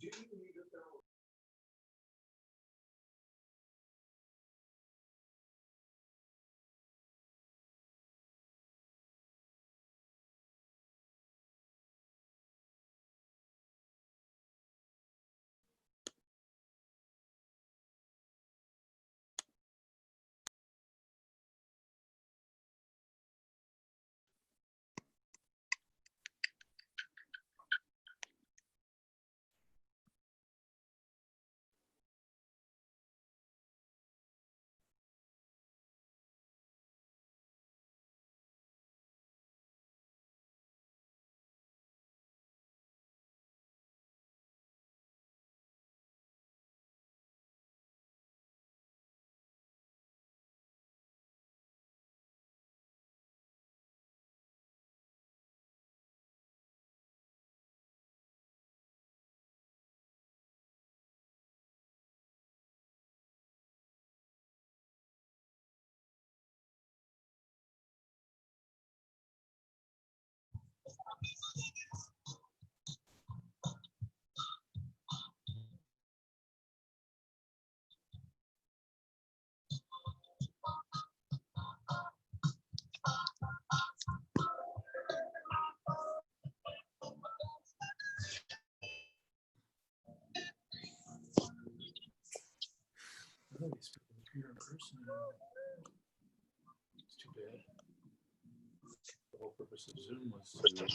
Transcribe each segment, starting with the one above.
These people appear in person. It's too bad. The whole purpose of Zoom was to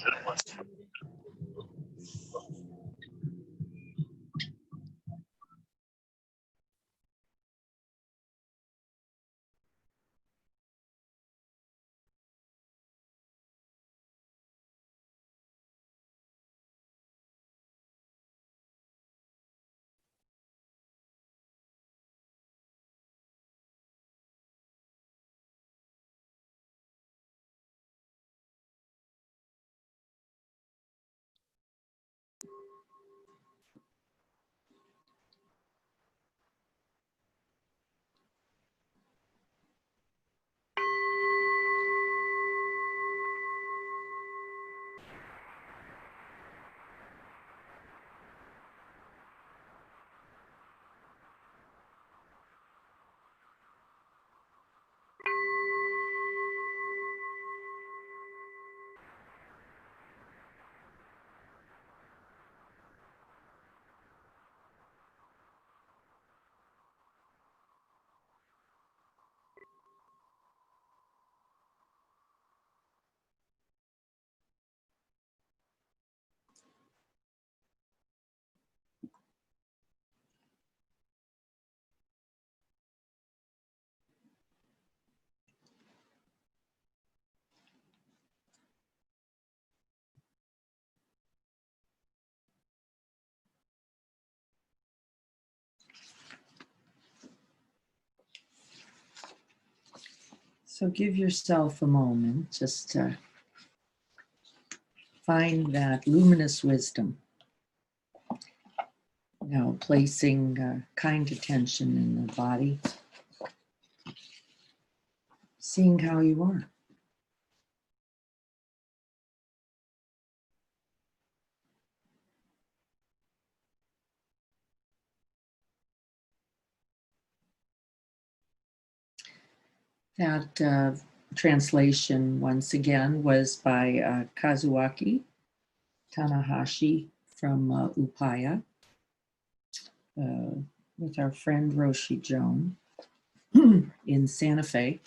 So give yourself a moment just to find that luminous wisdom. Now placing kind attention in the body, seeing how you are. That translation, once again, was by Kazuaki Tanahashi from Upaya with our friend Roshi Joan in Santa Fe,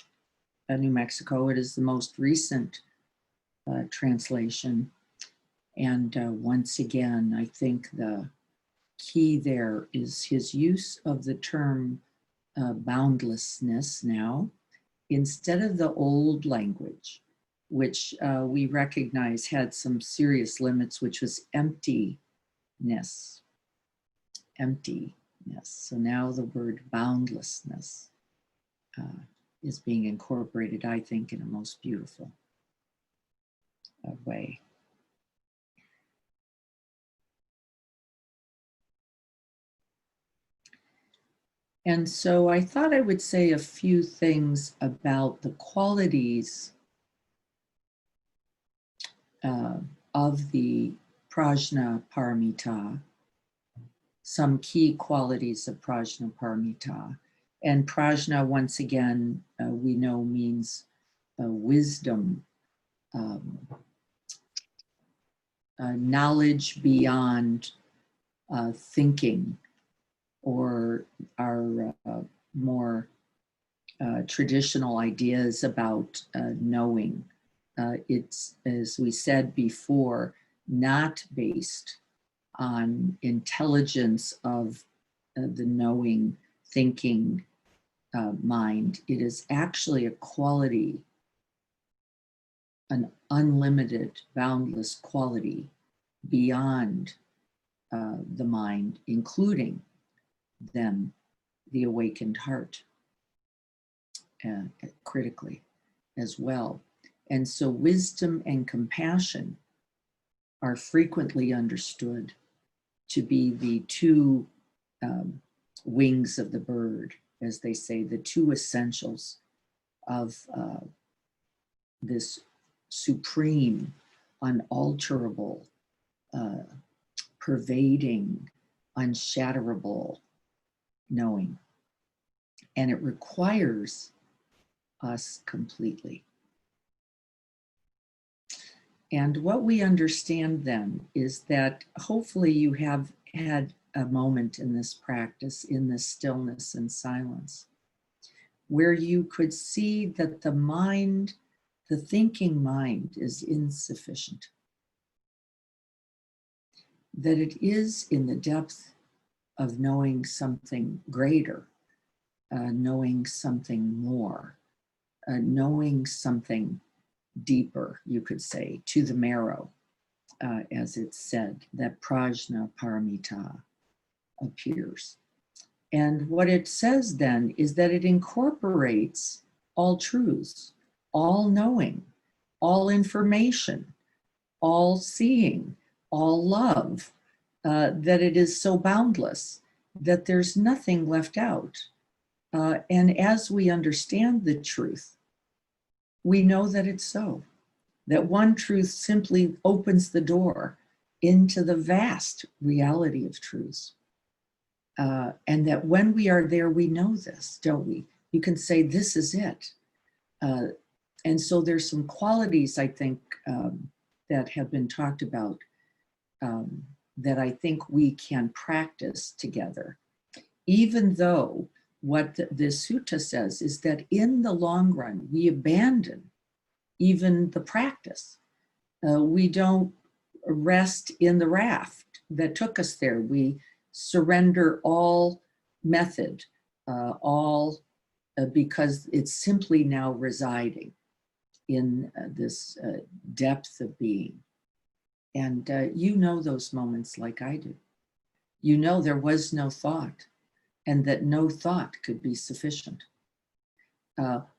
New Mexico. It is the most recent translation. And once again, I think the key there is his use of the term boundlessness now, instead of the old language, which we recognize had some serious limits, which was emptiness. So now the word boundlessness is being incorporated, I think, in a most beautiful way. And so I thought I would say a few things about the qualities of the PRAJNA PARAMITA some key qualities of prajna paramita. And prajna, once again, we know means wisdom, knowledge beyond thinking, or our more traditional ideas about knowing. It's, as we said before, not based on intelligence of the knowing, thinking mind. It is actually a quality, an unlimited, boundless quality beyond the mind, including then the awakened heart, critically as well. And so wisdom and compassion are frequently understood to be the two wings of the bird, as they say, the two essentials of this supreme, unalterable, pervading, unshatterable knowing. And it requires us completely. And what we understand then is that hopefully you have had a moment in this practice, in this stillness and silence, where you could see that the mind, the thinking mind, is insufficient. That it is in the depth of knowing something greater, knowing something more, knowing something deeper, you could say, to the marrow, as it's said, that prajna paramita appears. And what it says then is that it incorporates all truths, all knowing, all information, all seeing, all love, that it is so boundless that there's nothing left out. And as we understand the truth, we know that it's so, that one truth simply opens the door into the vast reality of truths. And that when we are there, we know this, don't we? You can say, this is it. And so there's some qualities, I think, that have been talked about that I think we can practice together, even though what this sutta says is that in the long run, we abandon even the practice. We don't rest in the raft that took us there. We surrender all method, because it's simply now residing in this depth of being. And you know those moments like I do. You know there was no thought, and that no thought could be sufficient.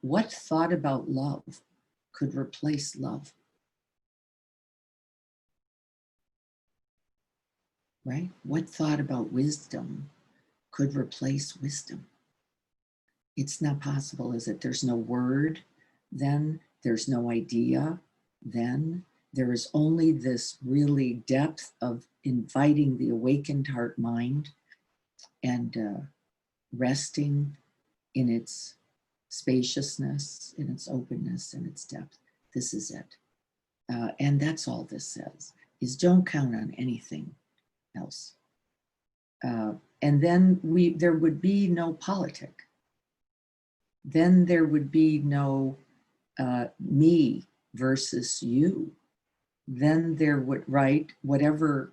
What thought about love could replace love? Right? What thought about wisdom could replace wisdom? It's not possible, is it? There's no word then, there's no idea then. There is only this really depth of inviting the awakened heart mind and resting in its spaciousness, in its openness, and its depth. This is it. And that's all this says, is don't count on anything else. And then there would be no politic. Then there would be no me versus you. Then there would, right, whatever,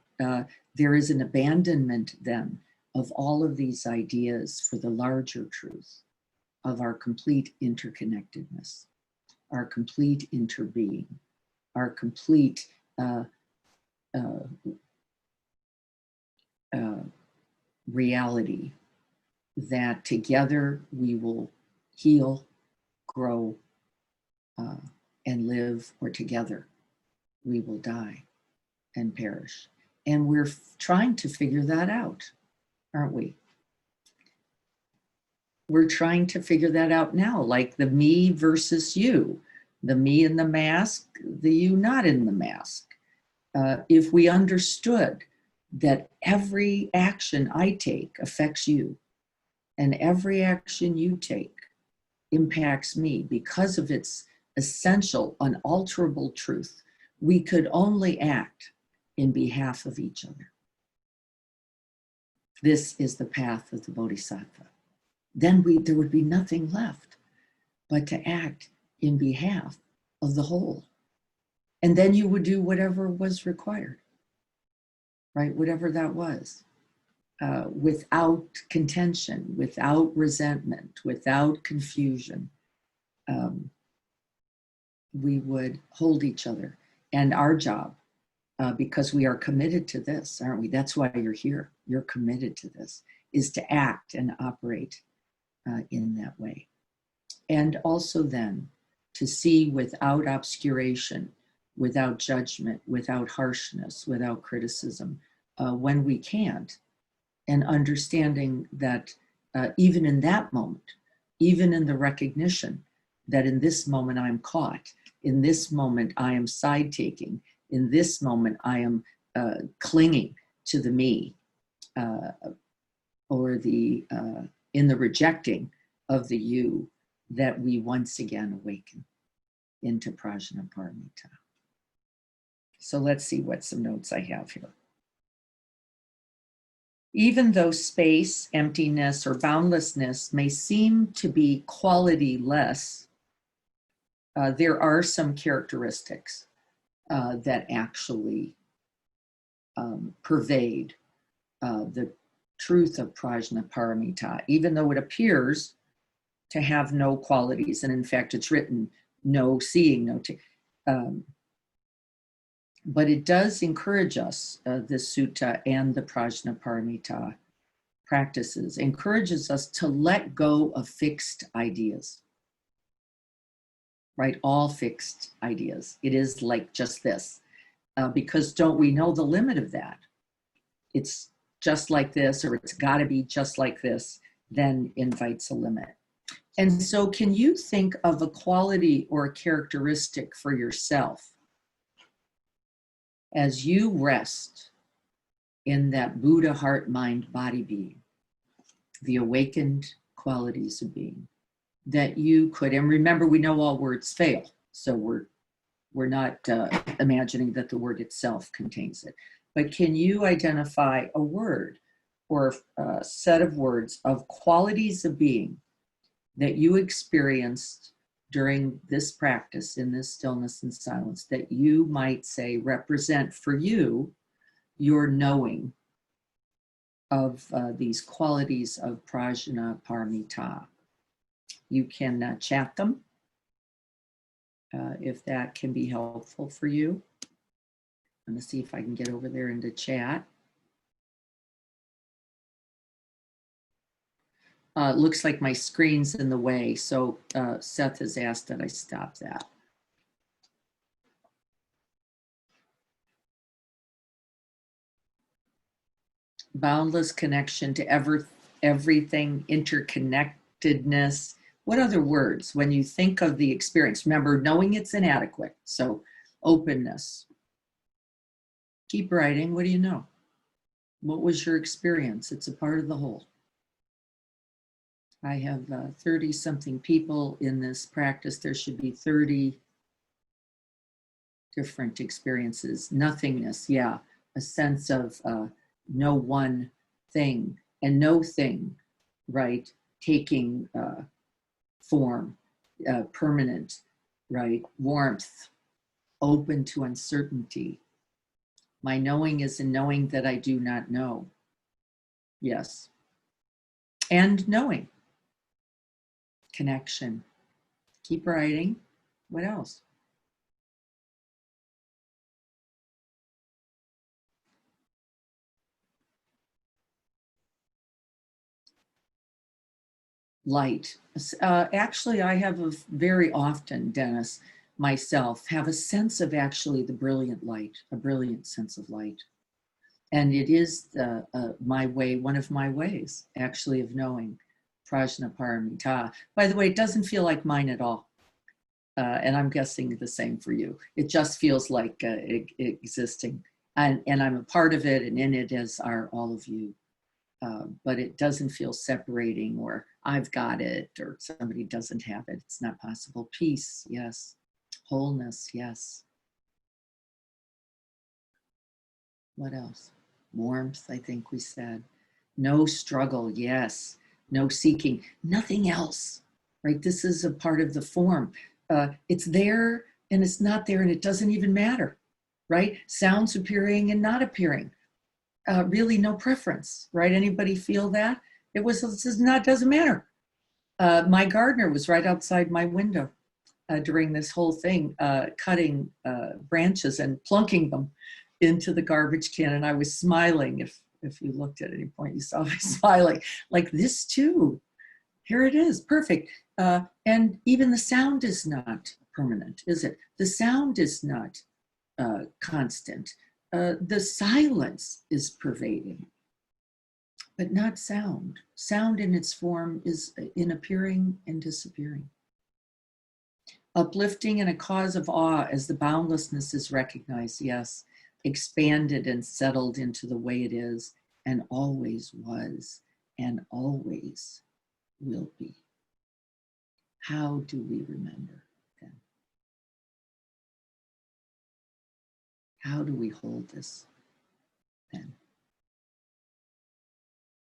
there is an abandonment then of all of these ideas for the larger truth of our complete interconnectedness, our complete interbeing, our complete reality, that together we will heal, grow, and live, or together we will die and perish. And we're trying to figure that out, aren't we? We're trying to figure that out now, like the me versus you, the me in the mask, the you not in the mask. If we understood that every action I take affects you, and every action you take impacts me because of its essential, unalterable truth. We could only act in behalf of each other. This is the path of the Bodhisattva. Then there would be nothing left but to act in behalf of the whole. And then you would do whatever was required, right? Whatever that was, without contention, without resentment, without confusion. We would hold each other. And our job, because we are committed to this, aren't we? That's why you're here. You're committed to this, is to act and operate in that way. And also then to see without obscuration, without judgment, without harshness, without criticism, when we can't, and understanding that even in that moment, even in the recognition that in this moment I'm caught, in this moment I am side-taking, in this moment I am clinging to the me, or in the rejecting of the you, that we once again awaken into Prajna Paramita. So let's see what some notes I have here. Even though space, emptiness, or boundlessness may seem to be quality-less, there are some characteristics that actually pervade the truth of Prajna Paramita, even though it appears to have no qualities. And in fact, it's written, no seeing, no but it does encourage us, this sutta and the Prajna Paramita practices, encourages us to let go of fixed ideas, right? All fixed ideas. It is like just this, because don't we know the limit of that? It's just like this, or it's gotta be just like this, then invites a limit. And so can you think of a quality or a characteristic for yourself as you rest in that Buddha heart, mind, body being, the awakened qualities of being, that you could, and remember, we know all words fail, so we're not imagining that the word itself contains it, but can you identify a word or a set of words of qualities of being that you experienced during this practice, in this stillness and silence, that you might say represent for you your knowing of these qualities of Prajna Paramita? You can chat them if that can be helpful for you. I'm going to see if I can get over there into chat. Looks like my screen's in the way, so Seth has asked that I stop that. Boundless connection to everything, interconnectedness. What other words when you think of the experience? Remember, knowing it's inadequate, so openness. Keep writing. What do you know? What was your experience? It's a part of the whole. I have 30-something people in this practice. There should be 30 different experiences. Nothingness, yeah. A sense of no one thing, and no thing, right? Taking form, permanent, right? Warmth, open to uncertainty. My knowing is a knowing that I do not know. Yes. And knowing. Connection. Keep writing. What else? Light. Actually, I have very often, Dennis, myself, have a sense of actually the brilliant light, a brilliant sense of light. And it is my way, one of my ways, actually, of knowing Prajna Paramita. By the way, it doesn't feel like mine at all. And I'm guessing the same for you. It just feels like existing and I'm a part of it, and in it as are all of you. But it doesn't feel separating, or I've got it, or somebody doesn't have it. It's not possible. Peace, yes. Wholeness, yes. What else? Warmth, I think we said. No struggle, yes. No seeking, nothing else, right? This is a part of the form. It's there and it's not there, and it doesn't even matter, right? Sounds appearing and not appearing. Really no preference, right? Anybody feel that? Doesn't matter. My gardener was right outside my window during this whole thing, cutting branches and plunking them into the garbage can. And I was smiling. If you looked at any point, you saw me smiling, like this too. Here it is, perfect. And even the sound is not permanent, is it? The sound is not constant. The silence is pervading, but not sound. Sound in its form is in appearing and disappearing. Uplifting and a cause of awe as the boundlessness is recognized, yes, expanded and settled into the way it is and always was and always will be. How do we remember then? How do we hold this then?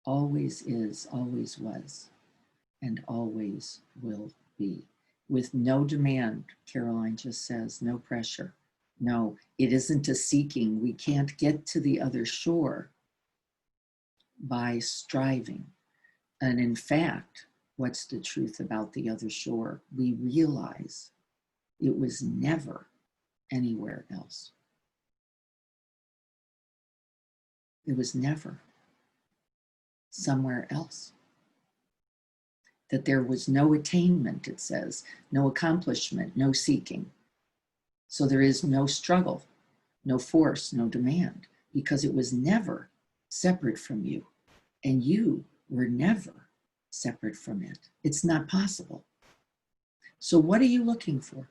Always is, always was, and always will be. With no demand, Caroline just says, no pressure. No, it isn't a seeking. We can't get to the other shore by striving. And in fact, what's the truth about the other shore? We realize it was never anywhere else. It was never somewhere else. That there was no attainment, it says, no accomplishment, no seeking. So there is no struggle, no force, no demand, because it was never separate from you, and you were never separate from it. It's not possible. So what are you looking for?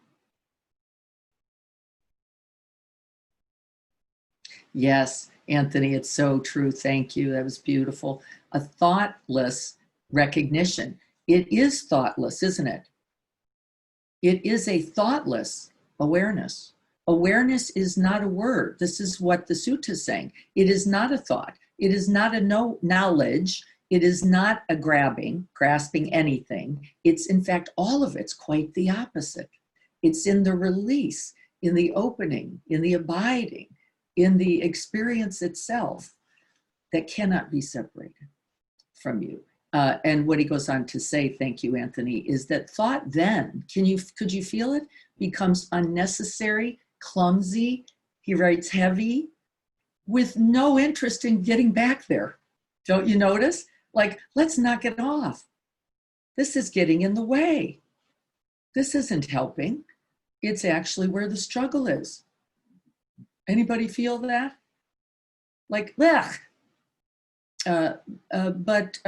Yes, Anthony, it's so true. Thank you. That was beautiful. A thoughtless recognition. It is thoughtless, isn't it? It is a thoughtless awareness. Awareness is not a word. This is what the sutta is saying. It is not a thought. It is not a knowledge. It is not a grasping anything. It's in fact, all of it's quite the opposite. It's in the release, in the opening, in the abiding, in the experience itself that cannot be separated from you. And what he goes on to say, thank you, Anthony, is that thought then, could you feel it? Becomes unnecessary, clumsy, he writes heavy, with no interest in getting back there. Don't you notice? Like, let's knock it off. This is getting in the way. This isn't helping. It's actually where the struggle is. Anybody feel that? Like, ugh. But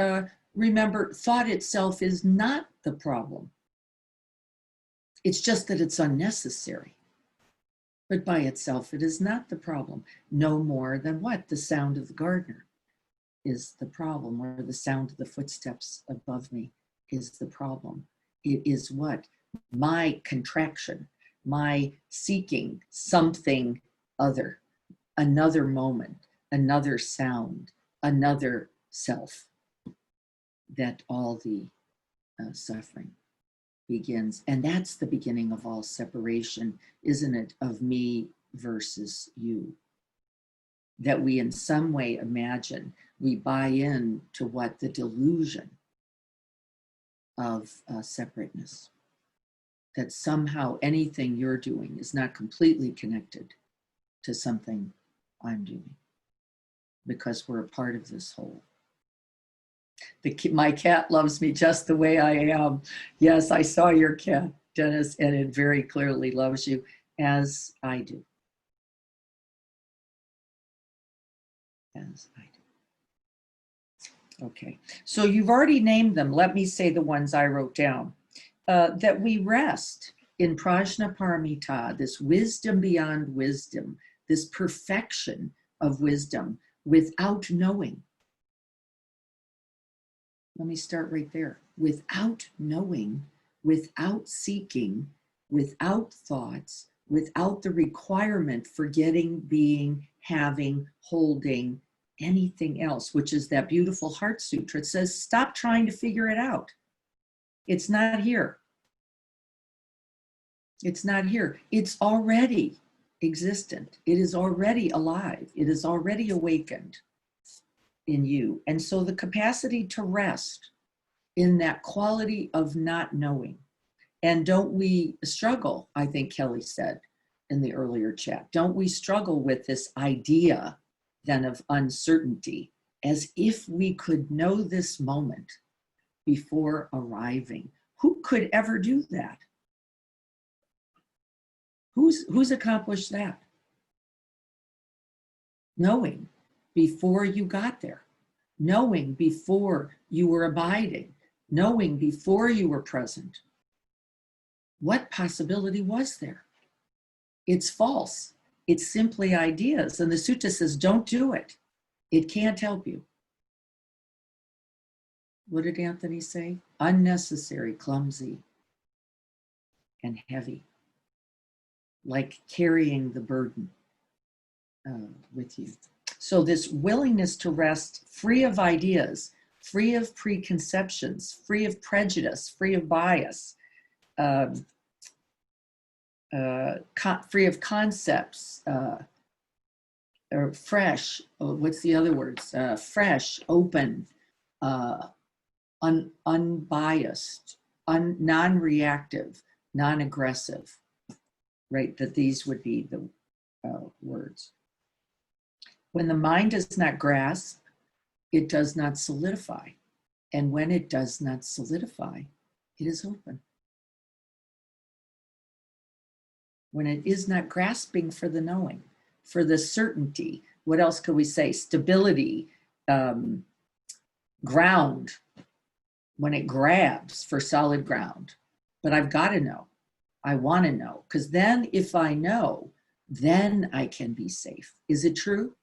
remember, thought itself is not the problem. It's just that it's unnecessary. But by itself, it is not the problem. No more than what? The sound of the gardener is the problem, or the sound of the footsteps above me is the problem. It is what? My contraction, my seeking something other, another moment, another sound, another self, that all the suffering begins. And that's the beginning of all separation, isn't it? Of me versus you. That we in some way imagine, we buy in to what the delusion of separateness. That somehow anything you're doing is not completely connected to something I'm doing, because we're a part of this whole. My cat loves me just the way I am. Yes, I saw your cat, Dennis, and it very clearly loves you, as I do. As I do. Okay, so you've already named them. Let me say the ones I wrote down. That we rest in PRAJNA PARAMITA, this wisdom beyond wisdom, this perfection of wisdom without knowing. Let me start right there. Without knowing, without seeking, without thoughts, without the requirement for getting, being, having, holding, anything else, which is that beautiful Heart Sutra. It says, stop trying to figure it out. It's not here. It's not here. It's already existent. It is already alive. It is already awakened in you. And so the capacity to rest in that quality of not knowing. And don't we struggle, I think Kelly said in the earlier chat, don't we struggle with this idea then of uncertainty, as if we could know this moment before arriving? Who could ever do that? Who's accomplished that? Knowing before you got there, knowing before you were abiding, knowing before you were present. What possibility was there? It's false. It's simply ideas. And the sutta says, don't do it. It can't help you. What did Anthony say? Unnecessary, clumsy, and heavy. Like carrying the burden with you. So this willingness to rest free of ideas, free of preconceptions, free of prejudice, free of bias, free of concepts, or fresh, what's the other words? Fresh, open, unbiased, non-reactive, non-aggressive, right? That these would be the words. When the mind does not grasp, it does not solidify. And when it does not solidify, it is open. When it is not grasping for the knowing, for the certainty, what else could we say? Stability, ground, when it grabs for solid ground. But I've got to know. I want to know. Because then if I know, then I can be safe. Is it true?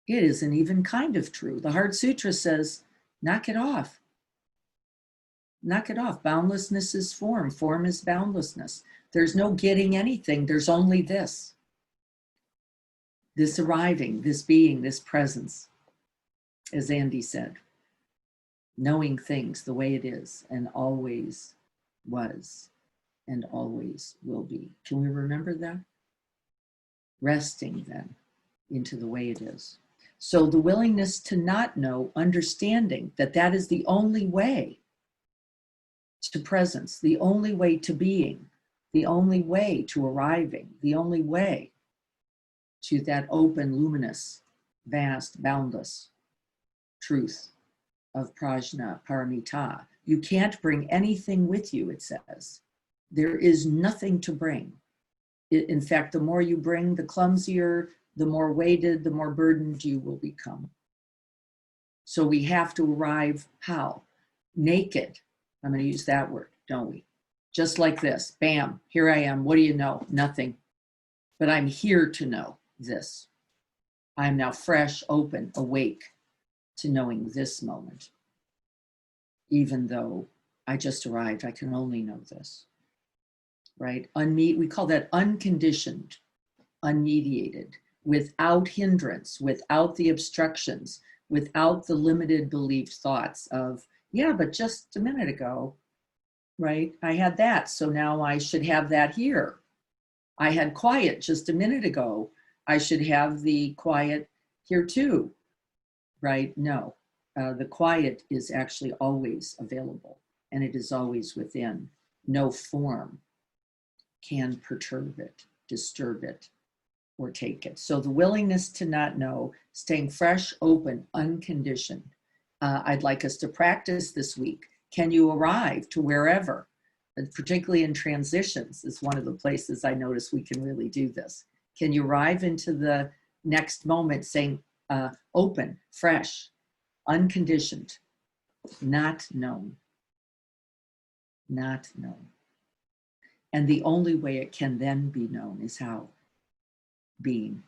It isn't even kind of true. The Heart Sutra says, knock it off. Knock it off. Boundlessness is form. Form is boundlessness. There's no getting anything. There's only this. This arriving, this being, this presence. As Andy said, knowing things the way it is and always was and always will be. Can we remember that? Resting then into the way it is. So the willingness to not know, understanding that that is the only way to presence, the only way to being, the only way to arriving, the only way to that open, luminous, vast, boundless truth of PRAJNA, PARAMITA. You can't bring anything with you, it says. There is nothing to bring. In fact, the more you bring, the clumsier, the more weighted, the more burdened you will become. So we have to arrive how? Naked. I'm going to use that word, don't we? Just like this, bam, here I am. What do you know? Nothing. But I'm here to know this. I'm now fresh, open, awake to knowing this moment. Even though I just arrived, I can only know this, right? We call that unconditioned, unmediated, without hindrance, without the obstructions, without the limited belief thoughts of, yeah, but just a minute ago, right? I had that, so now I should have that here. I had quiet just a minute ago. I should have the quiet here too, right? No, the quiet is actually always available and it is always within. No form can perturb it, disturb it, or take it. So the willingness to not know, staying fresh, open, unconditioned. I'd like us to practice this week. Can you arrive to wherever, particularly in transitions is one of the places I notice we can really do this. Can you arrive into the next moment saying open, fresh, unconditioned, not known, not known. And the only way it can then be known is how? being,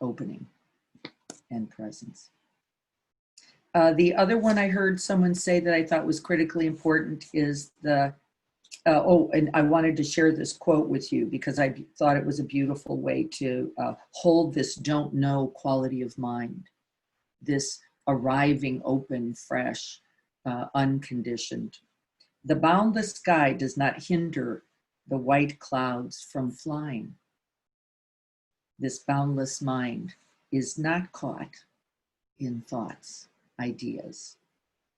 opening, and presence. The other one I heard someone say that I thought was critically important is the, and I wanted to share this quote with you because I thought it was a beautiful way to hold this don't know quality of mind, this arriving, open, fresh, unconditioned. The boundless sky does not hinder the white clouds from flying. This boundless mind is not caught in thoughts, ideas,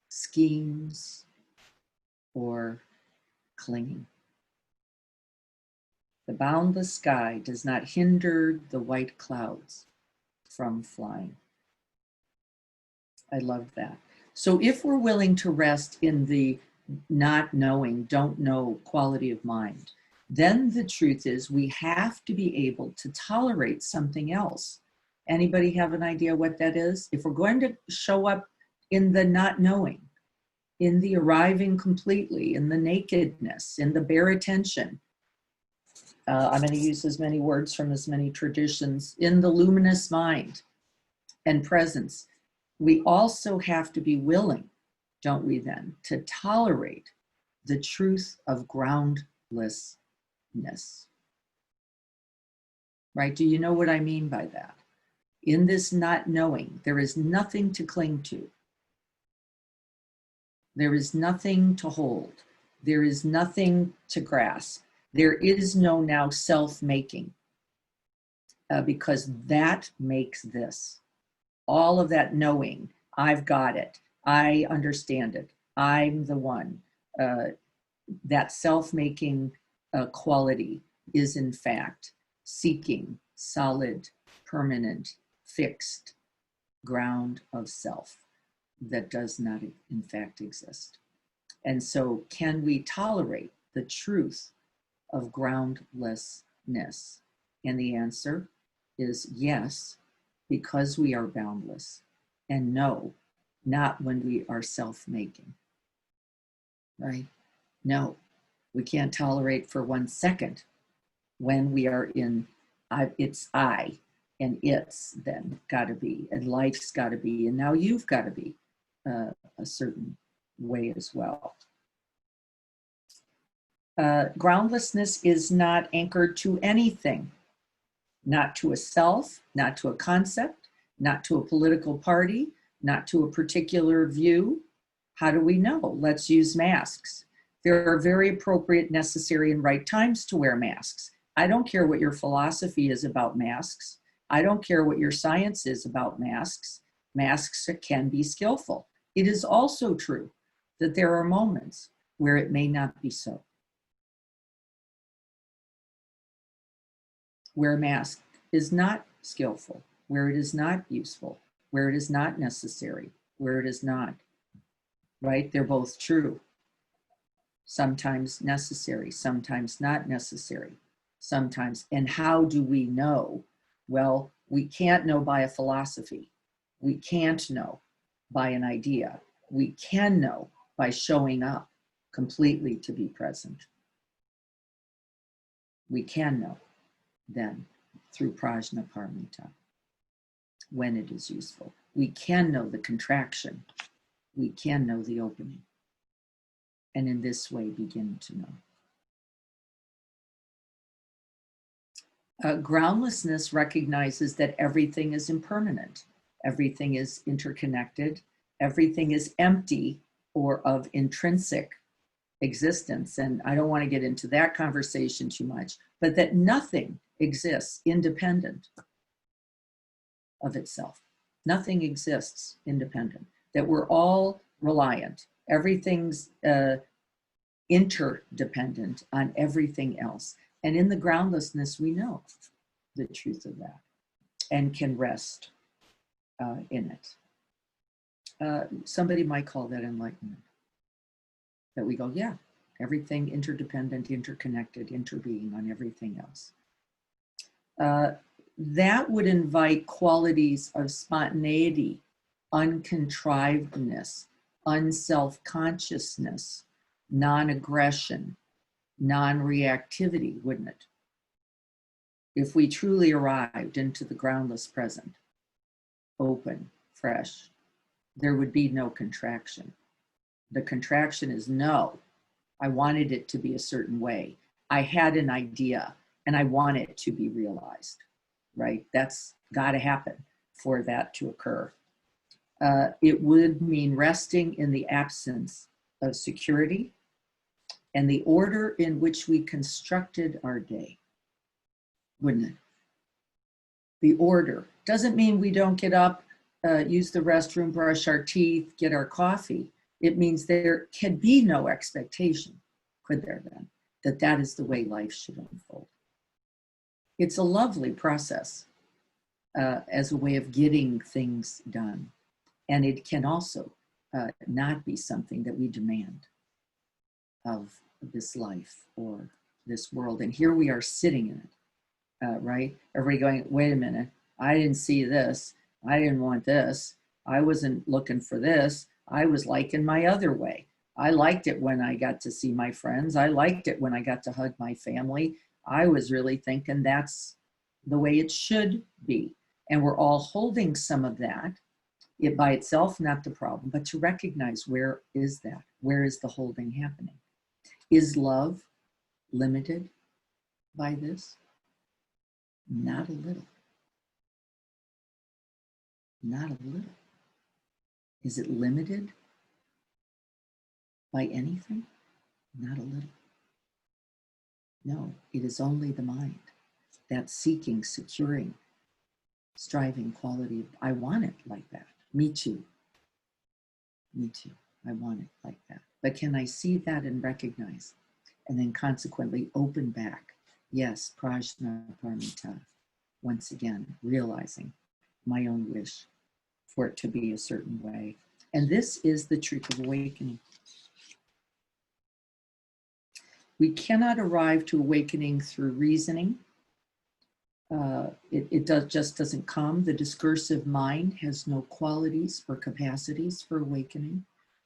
schemes, or clinging. The boundless sky does not hinder the white clouds from flying. I love that. So if we're willing to rest in the not knowing, don't know quality of mind, then the truth is we have to be able to tolerate something else. Anybody have an idea what that is? If we're going to show up in the not knowing, in the arriving completely, in the nakedness, in the bare attention, I'm going to use as many words from as many traditions, in the luminous mind and presence, we also have to be willing, don't we then, to tolerate the truth of groundlessness. Right? Do you know what I mean by that? In this not knowing, there is nothing to cling to. There is nothing to hold. There is nothing to grasp. There is no now self-making because that makes this. All of that knowing, I've got it, I understand it, I'm the one. That self-making quality is in fact seeking solid, permanent, fixed ground of self that does not in fact exist. And so can we tolerate the truth of groundlessness? And the answer is yes, because we are boundless, and no, not when we are self-making, right? No, we can't tolerate for 1 second when we are in, it's I, and it's then gotta be, and life's gotta be, and now you've gotta be a certain way as well. Groundlessness is not anchored to anything. Not to a self, not to a concept, not to a political party, not to a particular view. How do we know? Let's use masks. There are very appropriate, necessary, and right times to wear masks. I don't care what your philosophy is about masks. I don't care what your science is about masks. Masks can be skillful. It is also true that there are moments where it may not be so. Where a mask is not skillful, where it is not useful, where it is not necessary, where it is not, right? They're both true. Sometimes necessary, sometimes not necessary, sometimes. And how do we know? Well, we can't know by a philosophy. We can't know by an idea. We can know by showing up completely to be present. We can know then through PRAJNA PARAMITA when it is useful. We can know the contraction. We can know the opening. And in this way begin to know. Groundlessness recognizes that everything is impermanent. Everything is interconnected. Everything is empty or of intrinsic existence. And I don't want to get into that conversation too much, but that nothing exists independent of itself. Nothing exists independent. That we're all reliant. Everything's interdependent on everything else. And in the groundlessness, we know the truth of that and can rest in it. Somebody might call that enlightenment. That we go, yeah, everything interdependent, interconnected, interbeing on everything else. That would invite qualities of spontaneity, uncontrivedness, unself-consciousness, non-aggression, non-reactivity, wouldn't it? if we truly arrived into the groundless present, open, fresh, there would be no contraction. The contraction is no, I wanted it to be a certain way. I had an idea and I want it to be realized, right? That's got to happen for that to occur. It would mean resting in the absence of security and the order in which we constructed our day, wouldn't it? The order doesn't mean we don't get up, use the restroom, brush our teeth, get our coffee. It means there can be no expectation, could there then, that that is the way life should unfold. It's a lovely process as a way of getting things done. And it can also not be something that we demand of this life or this world. And here we are sitting in it, right? Everybody going, wait a minute, I didn't see this. I didn't want this. I wasn't looking for this. I was liking my other way. I liked it when I got to see my friends. I liked it when I got to hug my family. I was really thinking that's the way it should be. And we're all holding some of that. It by itself, not the problem, but to recognize where is that? Where is the holding happening? Is love limited by this? Not a little. Not a little. Is it limited by anything? Not a little. No, it is only the mind. That seeking, securing, striving quality. I want it like that. Me too. Me too. I want it like that. But can I see that and recognize? And then consequently open back. Yes, PRAJNA, PARAMITA. Once again, realizing my own wish for it to be a certain way. And this is the trick of awakening. We cannot arrive to awakening through reasoning. Just doesn't come. The discursive mind has no qualities or capacities for awakening.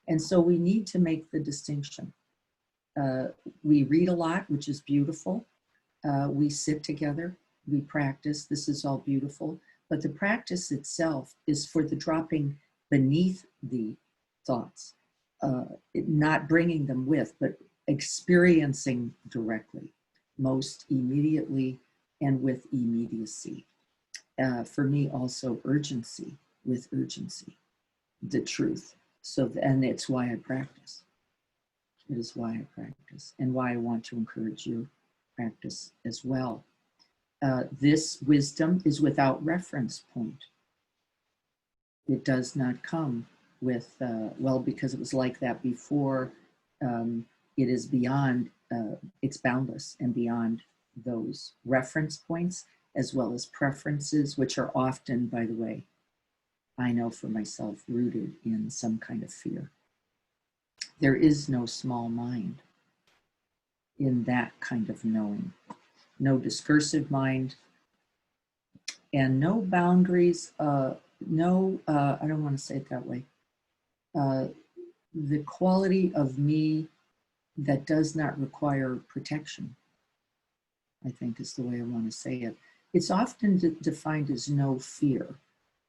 And so we need to make the distinction. We read a lot, which is beautiful. We sit together, we practice. This is all beautiful. But the practice itself is for the dropping beneath the thoughts, not bringing them with, but experiencing directly, most immediately and with immediacy. For me, also urgency, with urgency, the truth. So, and it's why I practice. It is why I practice and why I want to encourage you practice as well. This wisdom is without reference point. It does not come with, well, because it was like that before, it is beyond, it's boundless and beyond those reference points, as well as preferences, which are often, by the way, I know for myself, rooted in some kind of fear. There is no small mind in that kind of knowing. No discursive mind, and no boundaries, I don't want to say it that way. The quality of me that does not require protection, I think is the way I want to say it. It's often defined as no fear,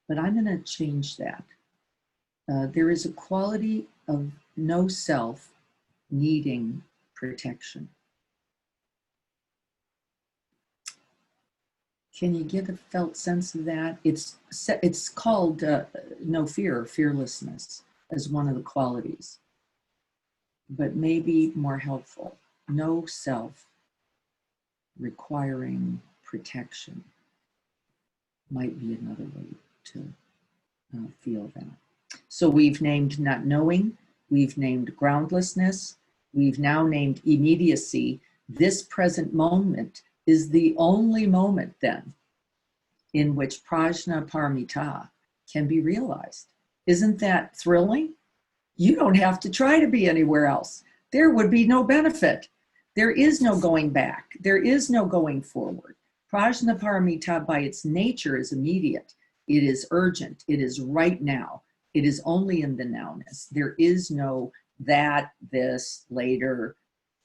but I'm going to change that. There is a quality of no self needing protection. Can you get a felt sense of that? It's called no fear, fearlessness, as one of the qualities, but maybe more helpful. No self requiring protection might be another way to feel that. So we've named not knowing, we've named groundlessness, we've now named immediacy. This present moment is the only moment then in which PRAJNA PARAMITA can be realized. Isn't that thrilling? You don't have to try to be anywhere else. There would be no benefit. There is no going back. There is no going forward. PRAJNA PARAMITA by its nature is immediate. It is urgent. It is right now. It is only in the nowness. There is no that, this, later,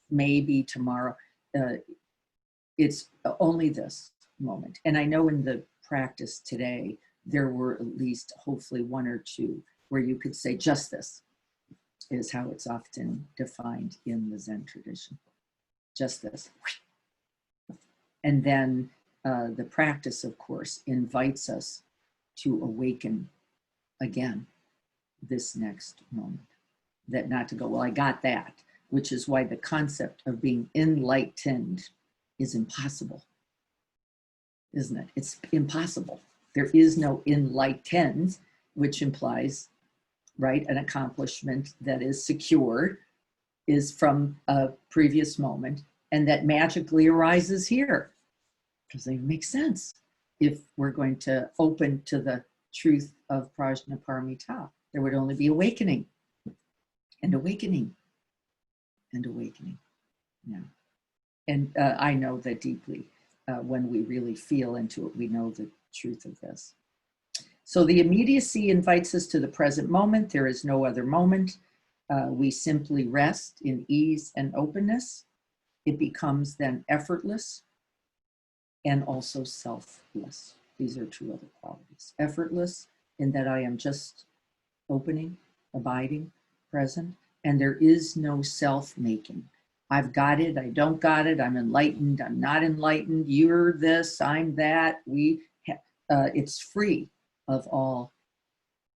maybe tomorrow. It's only this. moment. And I know in the practice today, there were at least hopefully one or two where you could say just this is how it's often defined in the Zen tradition. Just this. And then the practice, of course, invites us to awaken again this next moment. That not to go, well, I got that, which is why the concept of being enlightened is impossible, isn't it? It's impossible. There is no enlightened, which implies, right, an accomplishment that is secure, is from a previous moment, and that magically arises here. Doesn't even make sense if we're going to open to the truth of PRAJNA PARAMITA. There would only be awakening and awakening and awakening. Yeah. And I know that deeply when we really feel into it, we know the truth of this. So the immediacy invites us to the present moment. There is no other moment. We simply rest in ease and openness. It becomes then effortless and also selfless. These are two other qualities. Effortless in that I am just opening, abiding, present, and there is no self-making. I've got it, I don't got it, I'm enlightened, I'm not enlightened, you're this, I'm that. It's free of all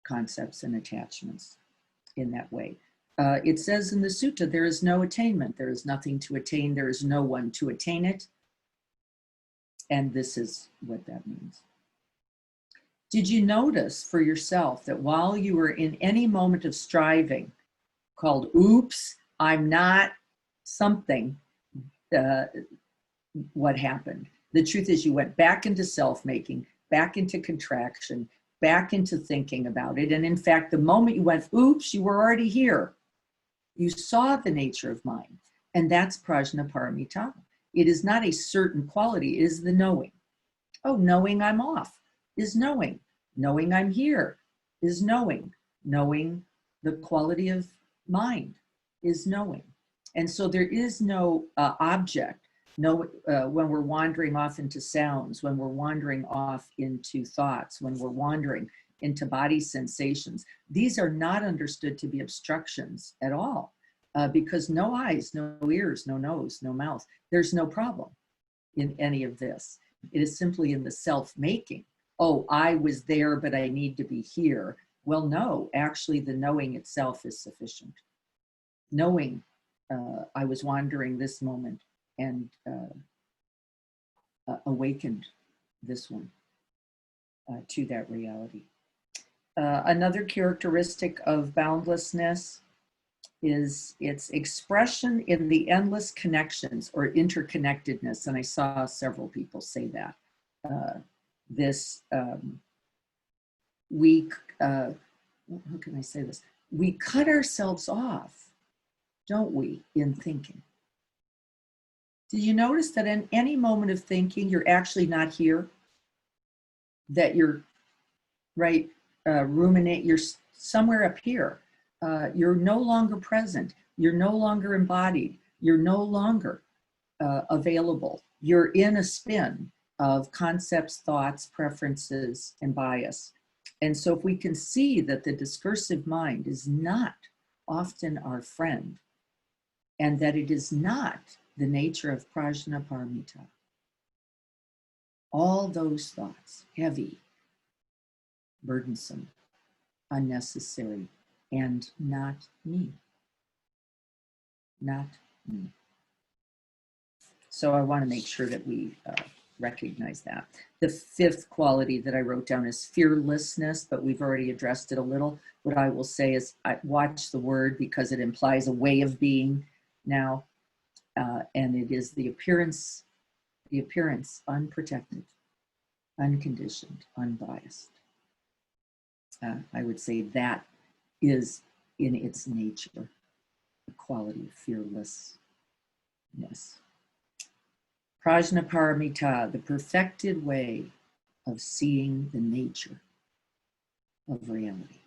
concepts and attachments in that way. It says in the sutta, there is no attainment, there is nothing to attain, there is no one to attain it. And this is what that means. Did you notice for yourself that while you were in any moment of striving, called oops, I'm not something, what happened? The truth is you went back into self-making, back into contraction, back into thinking about it. And in fact, the moment you went, oops, you were already here. You saw the nature of mind. And that's PRAJNA PARAMITA. It is not a certain quality, it is the knowing. Oh, knowing I'm off is knowing. Knowing I'm here is knowing. Knowing the quality of mind is knowing. And so there is no object. No, when we're wandering off into sounds, when we're wandering off into thoughts, when we're wandering into body sensations, these are not understood to be obstructions at all. Because no eyes, no ears, no nose, no mouth. There's no problem in any of this. It is simply in the self-making. Oh, I was there, but I need to be here. Well, no, actually the knowing itself is sufficient. Knowing I was wandering this moment and awakened this one to that reality. Another characteristic of boundlessness is its expression in the endless connections or interconnectedness. And I saw several people say that. How can I say this? We cut ourselves off, don't we, in thinking? Do you notice that in any moment of thinking, you're actually not here? That you're, right, ruminate, you're somewhere up here. You're no longer present. You're no longer embodied. You're no longer available. You're in a spin of concepts, thoughts, preferences, and bias. And so if we can see that the discursive mind is not often our friend, and that it is not the nature of PRAJNA PARAMITA, all those thoughts, heavy, burdensome, unnecessary, and not me. Not me. So I want to make sure that we recognize that. The fifth quality that I wrote down is fearlessness, but we've already addressed it a little. What I will say is I watch the word because it implies a way of being now, and it is the appearance unprotected, unconditioned, unbiased. I would say that is in its nature the quality of fearlessness. PRAJNA PARAMITA, the perfected way of seeing the nature of reality.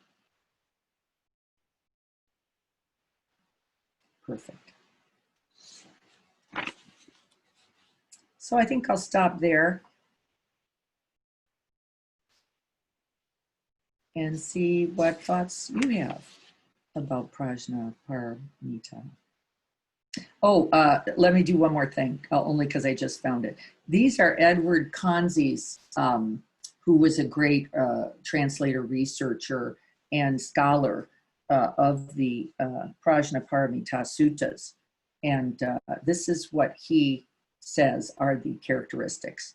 Perfect. So I think I'll stop there. and see what thoughts you have about Prajna Paramita. Oh, let me do one more thing, only because I just found it. These are Edward Conzi's, who was a great translator, researcher, and scholar of the Prajna Paramita Suttas. And this is what he says are the characteristics.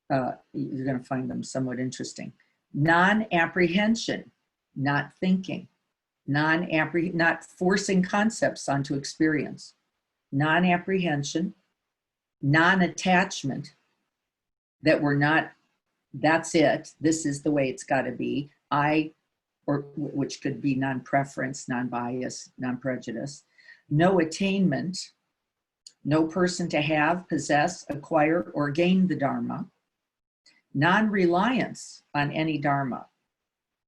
You're going to find them somewhat interesting. Non-apprehension, not thinking, not forcing concepts onto experience, non-apprehension, non-attachment, that we're not, that's it, this is the way it's got to be, or which could be non-preference, non-bias, non-prejudice, no attainment, no person to have, possess, acquire, or gain the Dharma, non-reliance on any Dharma,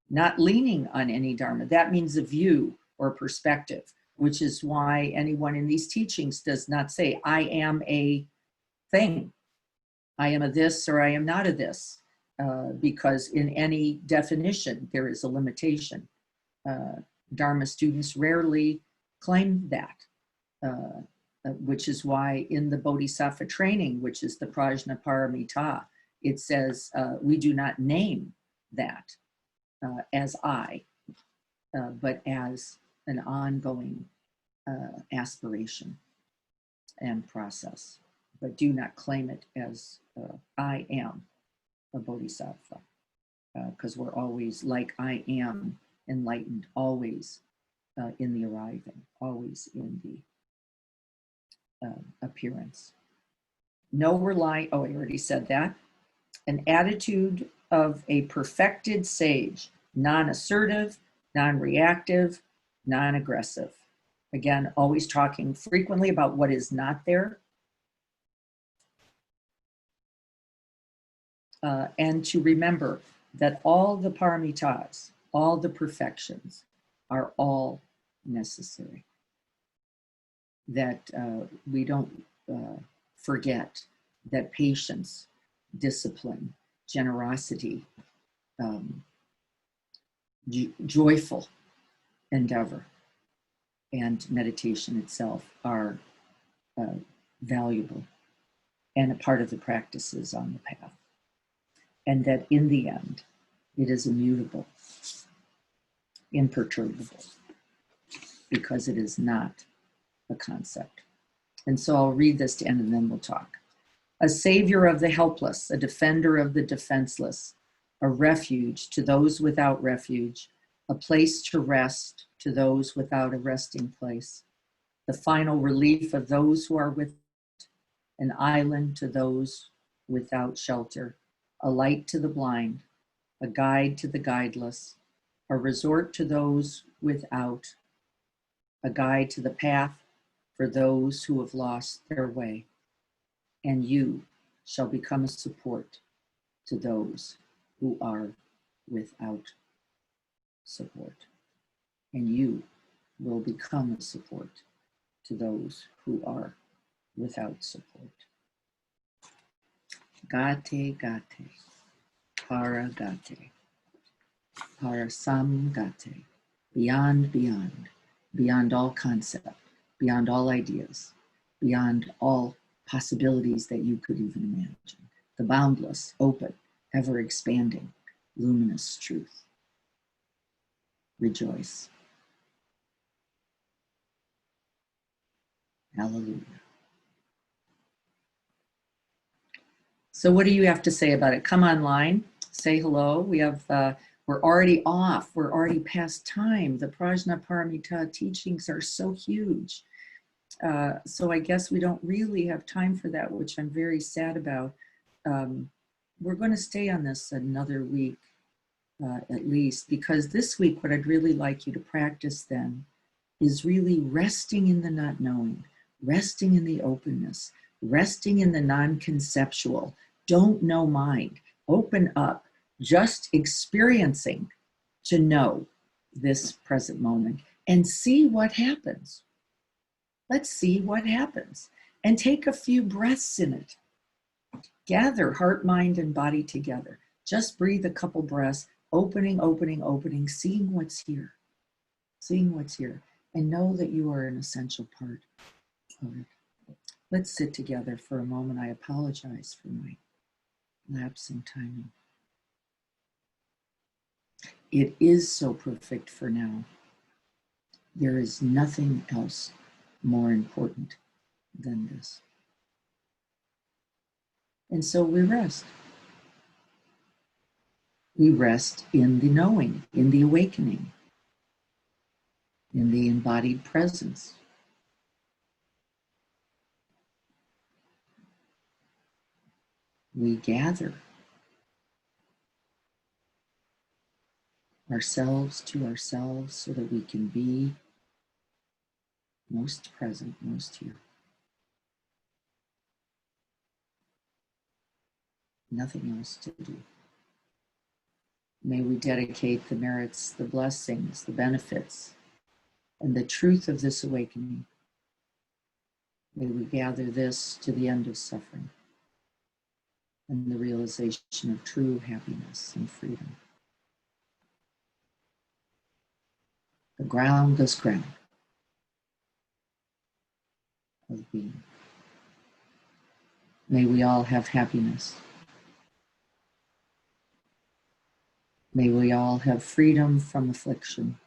not leaning on any Dharma. That means a view or perspective, which is why anyone in these teachings does not say, I am a thing. I am a this or I am not a this, because in any definition, there is a limitation. Dharma students rarely claim that, which is why in the Bodhisattva training, which is the Prajna Paramita, it says we do not name that as I, but as an ongoing aspiration and process, but do not claim it as I am a bodhisattva, because we're always like I am enlightened, always in the arriving, always in the appearance. No rely, oh, I already said that. An attitude of a perfected sage, non-assertive, non-reactive, non-aggressive. Again, always talking frequently about what is not there. And to remember that all the paramitas, all the perfections are all necessary. That we don't forget that patience, discipline, generosity, joyful endeavor, and meditation itself are valuable and a part of the practices on the path. And that in the end, it is immutable, imperturbable, because it is not a concept. And so I'll read this to end and then we'll talk. A savior of the helpless, a defender of the defenseless, a refuge to those without refuge, a place to rest to those without a resting place, the final relief of those who are without, an island to those without shelter, a light to the blind, a guide to the guideless, a resort to those without, a guide to the path for those who have lost their way, and you shall become a support to those who are without support. And you will become a support to those who are without support. Gate, gate, para gate, parasam gate, beyond, beyond, beyond all concept, beyond all ideas, beyond all possibilities that you could even imagine. The boundless, open, ever expanding, luminous truth. Rejoice. Hallelujah. So what do you have to say about it? Come online, say hello. We have, we're already off. We're already past time. The Prajna Paramita teachings are so huge. So I guess we don't really have time for that, which I'm very sad about. We're going to stay on this another week, at least, because this week, what I'd really like you to practice then is really resting in the not knowing, resting in the openness, resting in the non-conceptual, don't know mind, open up, just experiencing to know this present moment and see what happens. Let's see what happens and take a few breaths in it. Gather heart, mind, and body together. Just breathe a couple breaths Opening, opening, opening, seeing what's here, and know that you are an essential part of it. Let's sit together for a moment. I apologize for my lapse in timing. It is so perfect for now. There is nothing else more important than this. And so we rest. We rest in the knowing, in the awakening, in the embodied presence. We gather ourselves to ourselves so that we can be most present, most here. Nothing else to do. May we dedicate the merits, the blessings, the benefits, and the truth of this awakening. May we gather this to the end of suffering and the realization of true happiness and freedom. The groundless ground of being. May we all have happiness. May we all have freedom from affliction.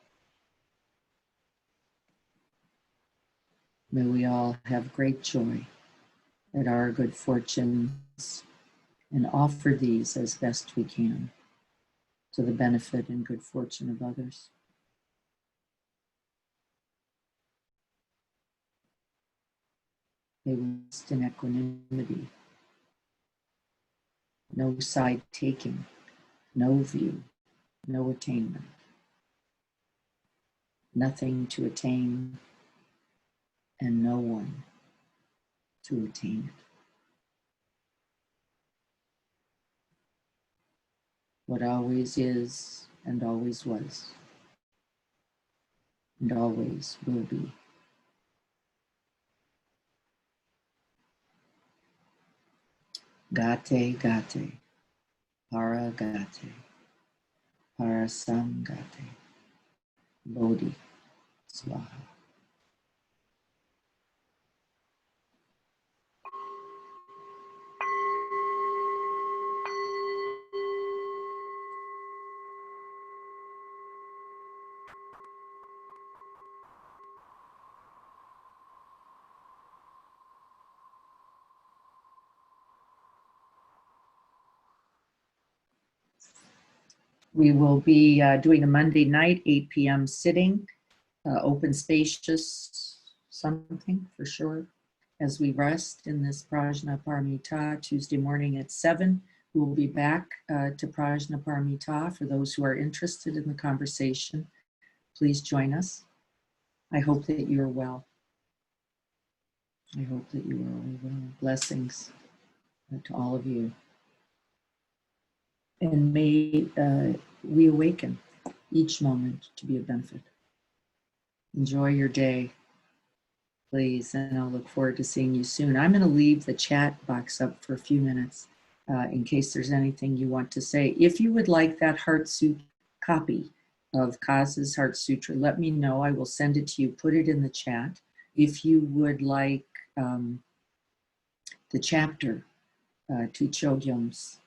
May we all have great joy at our good fortunes and offer these as best we can to the benefit and good fortune of others. May we rest in equanimity, no side taking, no view, no attainment, nothing to attain, and no one to attain it. What always is and always was and always will be. Gate, gate, para gate, para samgate, bodhi, swaha. We will be doing a Monday night, 8 p.m. sitting, open spacious, something for sure. As we rest in this PRAJNA PARAMITA, Tuesday morning at 7, we will be back to PRAJNA PARAMITA. For those who are interested in the conversation, please join us. I hope that you are well. I hope that you are all well. Blessings to all of you. And may we awaken each moment to be a benefit. Enjoy your day, please, and I'll look forward to seeing you soon. I'm going to leave the chat box up for a few minutes in case there's anything you want to say. If you would like that Heart Sutra copy of Kaz's Heart Sutra, let me know. I will send it to you. Put it in the chat. If you would like the chapter to Chogyam's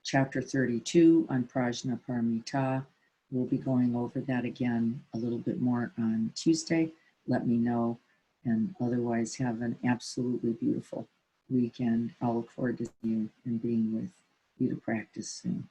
Chapter 32 on PRAJNA PARAMITA. We'll be going over that again a little bit more on Tuesday. Let me know. And otherwise, have an absolutely beautiful weekend. I'll look forward to seeing you and being with you to practice soon.